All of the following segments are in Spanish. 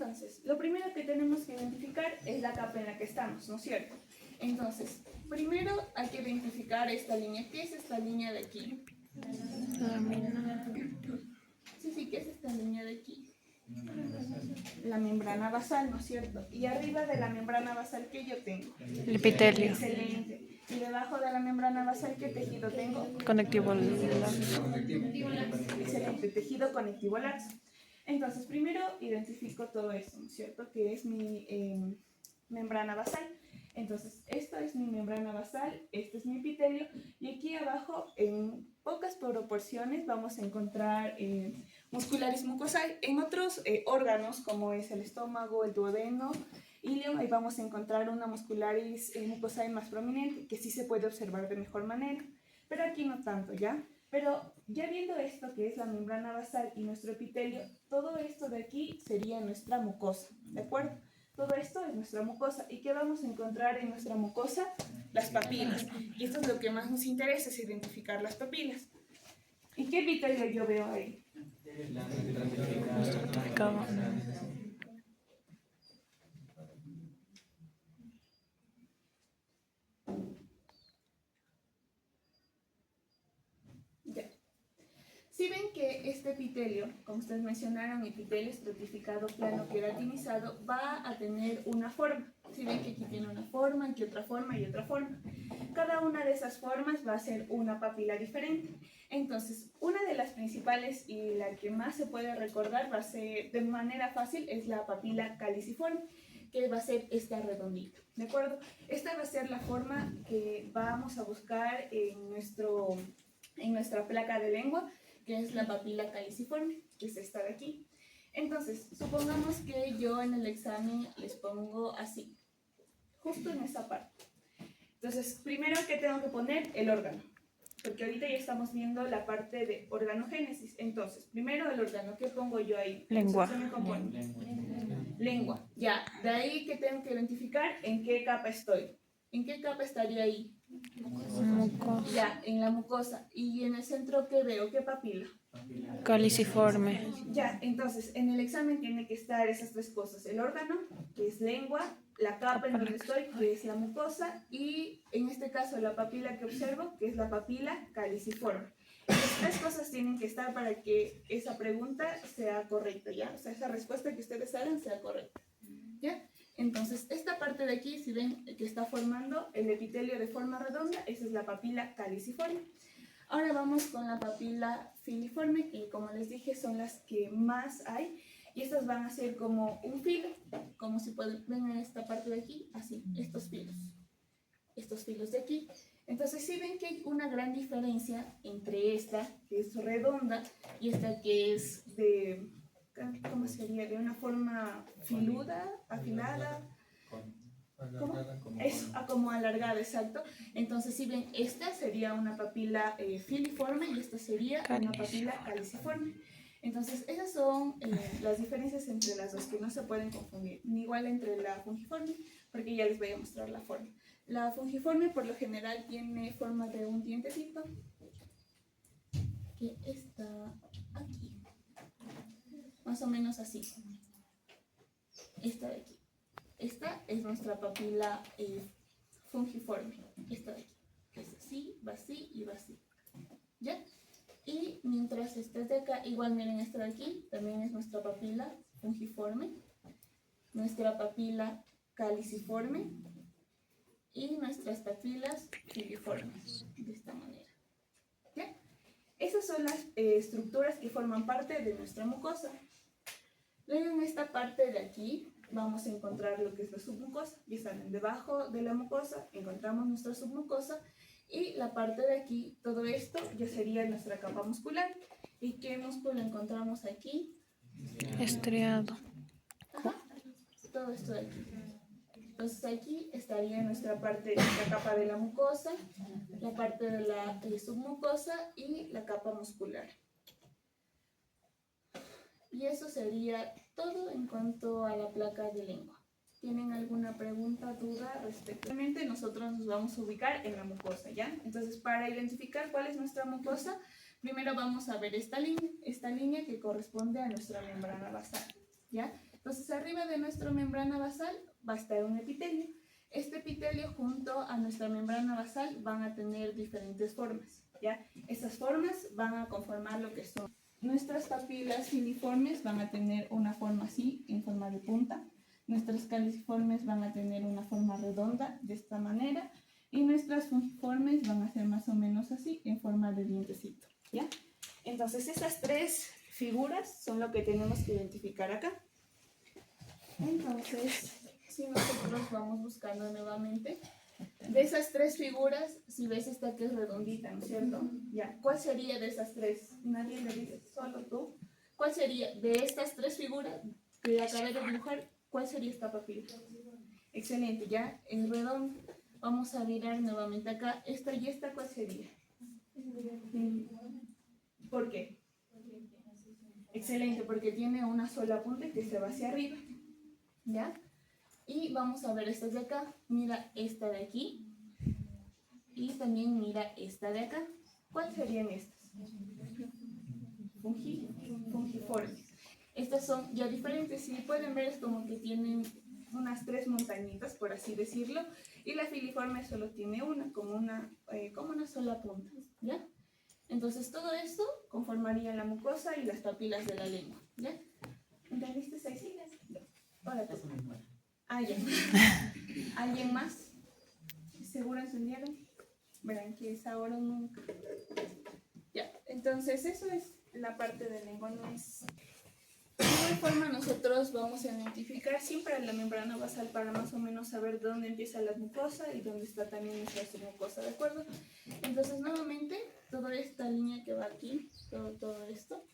Entonces, lo primero que tenemos que identificar es la capa en la que estamos, ¿no es cierto? Entonces, primero hay que identificar esta línea. ¿Qué es esta línea de aquí? Sí, ¿qué es esta línea de aquí? La membrana basal, ¿no es cierto? Y arriba de la membrana basal, ¿qué yo tengo? El epitelio. Excelente. Y debajo de la membrana basal, ¿qué tejido tengo? Conectivo. Excelente, tejido conectivo laxo. Entonces, primero identifico todo esto, ¿no es cierto? Que es mi membrana basal. Entonces, esto es mi membrana basal, este es mi epitelio, y aquí abajo, en pocas proporciones, vamos a encontrar muscularis mucosae. En otros órganos, como es el estómago, el duodeno, ileum, ahí vamos a encontrar una muscularis mucosae más prominente, que sí se puede observar de mejor manera, pero aquí no tanto, ¿ya? Pero ya viendo esto, que es la membrana basal y nuestro epitelio, todo esto de aquí sería nuestra mucosa, ¿de acuerdo? Todo esto es nuestra mucosa. ¿Y qué vamos a encontrar en nuestra mucosa? Las papilas. Y esto es lo que más nos interesa, es identificar las papilas. ¿Y qué epitelio yo veo ahí? Ya. Si ven que este epitelio, como ustedes mencionaron, epitelio estratificado plano queratinizado, va a tener una forma. Si ven que aquí tiene una forma, aquí otra forma y otra forma. Cada una de esas formas va a ser una papila diferente. Entonces, una de las principales y la que más se puede recordar va a ser de manera fácil es la papila caliciforme, que va a ser esta redondita, ¿de acuerdo? Esta va a ser la forma que vamos a buscar en nuestra placa de lengua, que es la papila caliciforme, que es esta de aquí. Entonces, supongamos que yo en el examen les pongo así, justo en esa parte. Entonces, primero, ¿qué tengo que poner? El órgano, porque ahorita ya estamos viendo la parte de organogénesis. Entonces, primero el órgano, ¿qué pongo yo ahí? Lengua. ¿Qué me compone? Lengua. Ya, de ahí que tengo que identificar en qué capa estoy. ¿En qué capa estaría ahí? Mucosa. Ya, en la mucosa. ¿Y en el centro qué veo? ¿Qué papila? Caliciforme. Ya, entonces, en el examen tiene que estar esas tres cosas. El órgano, que es lengua, la capa en donde estoy, que es la mucosa, y en este caso la papila que observo, que es la papila caliciforme. Las tres cosas tienen que estar para que esa pregunta sea correcta, ¿ya? O sea, esa respuesta que ustedes hagan sea correcta, ¿ya? Entonces, esta parte de aquí, si ven que está formando el epitelio de forma redonda, esa es la papila caliciforme. Ahora vamos con la papila filiforme, que como les dije son las que más hay, y estas van a ser como un filo, como si pueden ver en esta parte de aquí, así, estos filos de aquí. Entonces sí ven que hay una gran diferencia entre esta, que es redonda, y esta que es de, ¿cómo sería? De una forma filuda, afilada. ¿Cómo? Es como alargada, exacto. Entonces, si ven, esta sería una papila filiforme y esta sería una papila caliciforme. Entonces, esas son las diferencias entre las dos que no se pueden confundir. Ni igual entre la fungiforme, porque ya les voy a mostrar la forma. La fungiforme, por lo general, tiene forma de un dientecito que está aquí. Más o menos así. Esta de aquí. Esta es nuestra papila fungiforme. Esta de aquí. Es así, va así y va así. ¿Ya? Y mientras esta de acá, igual miren esta de aquí, también es nuestra papila fungiforme. Nuestra papila caliciforme. Y nuestras papilas filiformes. De esta manera. ¿Ya? Esas son las estructuras que forman parte de nuestra mucosa. Luego en esta parte de aquí vamos a encontrar lo que es la submucosa. Ya saben, debajo de la mucosa encontramos nuestra submucosa y la parte de aquí, todo esto ya sería nuestra capa muscular. ¿Y qué músculo encontramos aquí? Estriado. Ajá, todo esto de aquí. Entonces aquí estaría nuestra parte, la capa de la mucosa, la parte de la submucosa y la capa muscular. Y eso sería todo en cuanto a la placa de lengua. ¿Tienen alguna pregunta, duda respecto? Realmente nosotros nos vamos a ubicar en la mucosa, ¿ya? Entonces, para identificar cuál es nuestra mucosa, primero vamos a ver esta línea que corresponde a nuestra membrana basal, ¿ya? Entonces, arriba de nuestra membrana basal va a estar un epitelio. Este epitelio junto a nuestra membrana basal van a tener diferentes formas, ¿ya? Estas formas van a conformar lo que son nuestras papilas filiformes, van a tener una forma así, en forma de punta. Nuestras caliciformes van a tener una forma redonda, de esta manera. Y nuestras fungiformes van a ser más o menos así, en forma de dientecito, ¿ya? Entonces, esas tres figuras son lo que tenemos que identificar acá. Entonces, si nosotros vamos buscando nuevamente, de esas tres figuras, si ves esta que es redondita, ¿no es cierto? Ya, ¿cuál sería de esas tres? Nadie le dice, solo tú. ¿Cuál sería de estas tres figuras que acabé de dibujar? ¿Cuál sería esta papila? Excelente, ya, es redondo. Vamos a mirar nuevamente acá, esta y esta, ¿cuál sería? ¿Por qué? Excelente, porque tiene una sola punta que se va hacia arriba, ¿ya? Y vamos a ver estas de acá. Mira esta de aquí. Y también mira esta de acá. ¿Cuáles serían estas? Fungiformes. Estas son ya diferentes. Si pueden ver, es como que tienen unas tres montañitas, por así decirlo. Y la filiforme solo tiene una, como una sola punta, ¿ya? Entonces todo esto conformaría la mucosa y las papilas de la lengua, ¿ya? ¿Entendiste, Saisi? Ahora tú. ¿Alguien más? ¿Seguro entendieron? Verán que es ahora o nunca. Ya, entonces eso es la parte de lengua, no es... De igual forma nosotros vamos a identificar siempre la membrana basal para más o menos saber dónde empieza la mucosa y dónde está también nuestra submucosa, ¿de acuerdo? Entonces nuevamente, toda esta línea que va aquí, todo esto,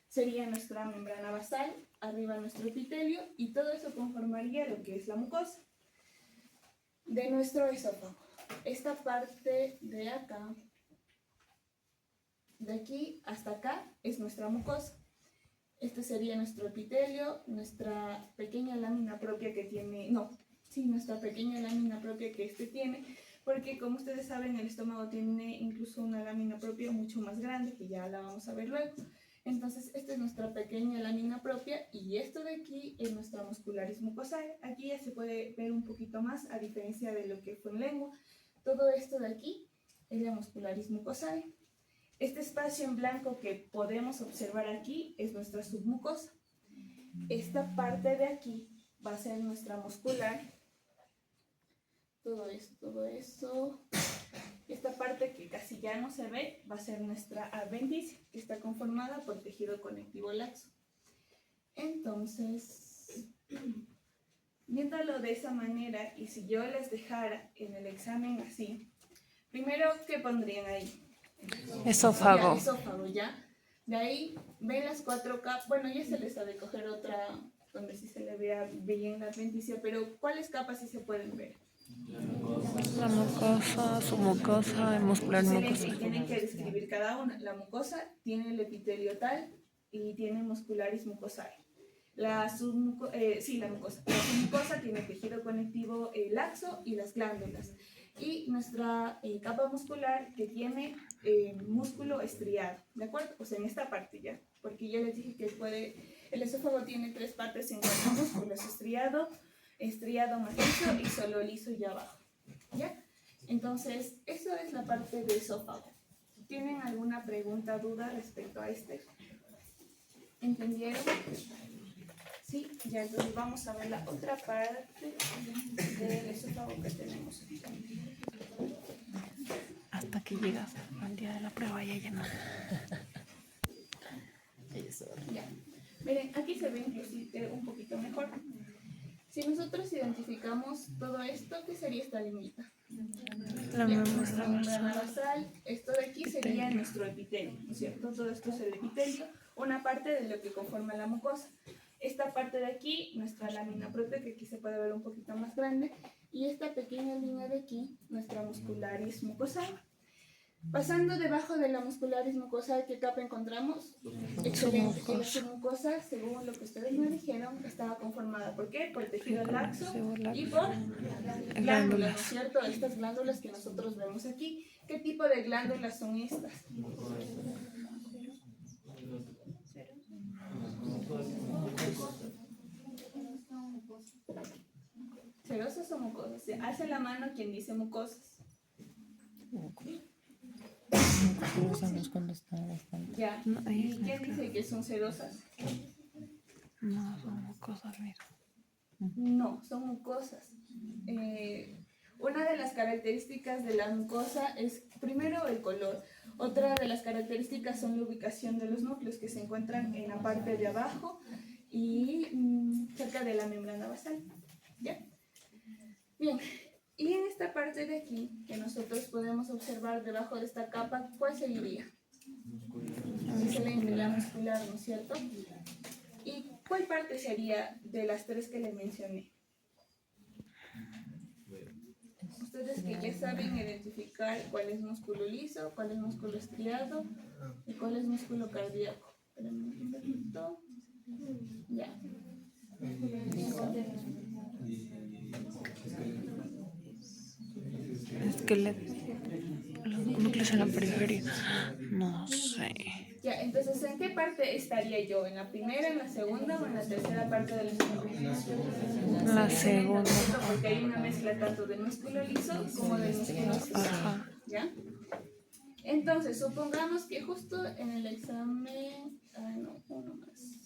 sería nuestra membrana basal, arriba nuestro epitelio, y todo eso conformaría lo que es la mucosa de nuestro esófago. Esta parte de acá, de aquí hasta acá, es nuestra mucosa. Este sería nuestro epitelio, nuestra pequeña lámina propia que tiene, nuestra pequeña lámina propia que este tiene, porque como ustedes saben, el estómago tiene incluso una lámina propia mucho más grande, que ya la vamos a ver luego. Entonces, esta es nuestra pequeña lámina propia y esto de aquí es nuestra muscularis mucosae. Aquí ya se puede ver un poquito más, a diferencia de lo que fue en lengua. Todo esto de aquí es la muscularis mucosae. Este espacio en blanco que podemos observar aquí es nuestra submucosa. Esta parte de aquí va a ser nuestra muscular. Todo eso. Esta parte que casi ya no se ve va a ser nuestra adventicia, que está conformada por tejido conectivo laxo. Entonces, viéndolo de esa manera, y si yo les dejara en el examen así, primero, ¿qué pondrían ahí? Esófago. Ya, esófago, ya. De ahí ven las cuatro capas. Bueno, ya se les ha de coger otra donde sí se le vea bien la adventicia, pero ¿cuáles capas sí se pueden ver? La mucosa, submucosa, muscular mucosa. Tienen que describir cada una. La mucosa tiene el epitelio tal y tiene muscularis mucosae. La mucosa. La submucosa tiene tejido conectivo laxo y las glándulas. Y nuestra capa muscular que tiene músculo estriado, ¿de acuerdo? O sea, en esta parte ya, porque yo les dije que el esófago tiene tres partes en cuanto a músculo, es estriado macizo y solo liso y abajo, ¿ya? Entonces, eso es la parte de esófago. ¿Tienen alguna pregunta, duda respecto a este? ¿Entendieron? Sí, ya, entonces vamos a ver la otra parte del esófago que tenemos. Hasta que llegas al día de la prueba ya lleno. Ya. Miren, aquí se ve inclusive un poquito mejor. Si nosotros identificamos todo esto, ¿qué sería esta liñita? Nuestra membrana basal. Esto de aquí sería nuestro epitelio, ¿no es cierto? Todo esto es el epitelio, una parte de lo que conforma la mucosa. Esta parte de aquí, nuestra lámina propia, que aquí se puede ver un poquito más grande, y esta pequeña línea de aquí, nuestra muscularis mucosae. Pasando debajo de la muscularis mucosae, ¿qué capa encontramos? Excelente. Y la submucosa, según lo que ustedes me dijeron, estaba conformada ¿por qué? Por el tejido laxo y por glándulas, ¿no es cierto? Estas glándulas que nosotros vemos aquí. ¿Qué tipo de glándulas son estas? mucosas o mucosas? Hace la mano quien dice mucosas. Lo usamos cuando está bastante. Ya. No, ahí ¿Y es quién mezcla. dice que son sedosas? No, son mucosas, mira. No, son mucosas. Una de las características de la mucosa es primero el color. Otra de las características son la ubicación de los núcleos que se encuentran en la parte de abajo y cerca de la membrana basal. ¿Ya? Bien, y en esta parte de aquí que nosotros podemos observar debajo de esta capa, ¿cuál seguiría? Es la muscular, ¿no es cierto? ¿Y cuál parte sería de las tres que les mencioné? Ustedes que ya saben identificar cuál es músculo liso, cuál es músculo estriado y cuál es músculo cardíaco. Espérenme un ratito. Ya. Esqueleto. Los núcleos en la periferia. No sé. Ya, entonces, ¿en qué parte estaría yo? ¿En la primera, en la segunda o en la tercera parte del músculo? La segunda. Porque hay una mezcla tanto del músculo liso como del músculo estriado. Ajá. ¿Ya? Entonces, supongamos que justo en el examen... Ah, no, uno más.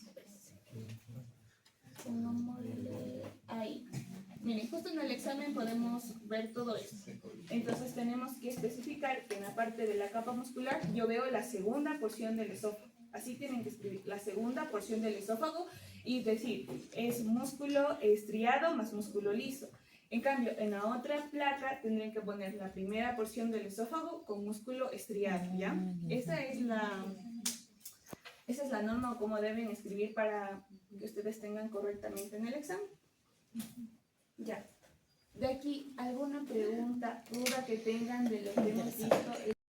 Pongámosle ahí. Miren, justo en el examen podemos ver todo esto. Entonces tenemos que especificar que en la parte de la capa muscular yo veo la segunda porción del esófago. Así tienen que escribir, la segunda porción del esófago y decir, es músculo estriado más músculo liso. En cambio, en la otra placa tendrían que poner la primera porción del esófago con músculo estriado, ¿ya? Esa es la norma o cómo deben escribir para que ustedes tengan correctamente en el examen. Ya. De aquí, ¿alguna pregunta, duda que tengan de lo que hemos visto?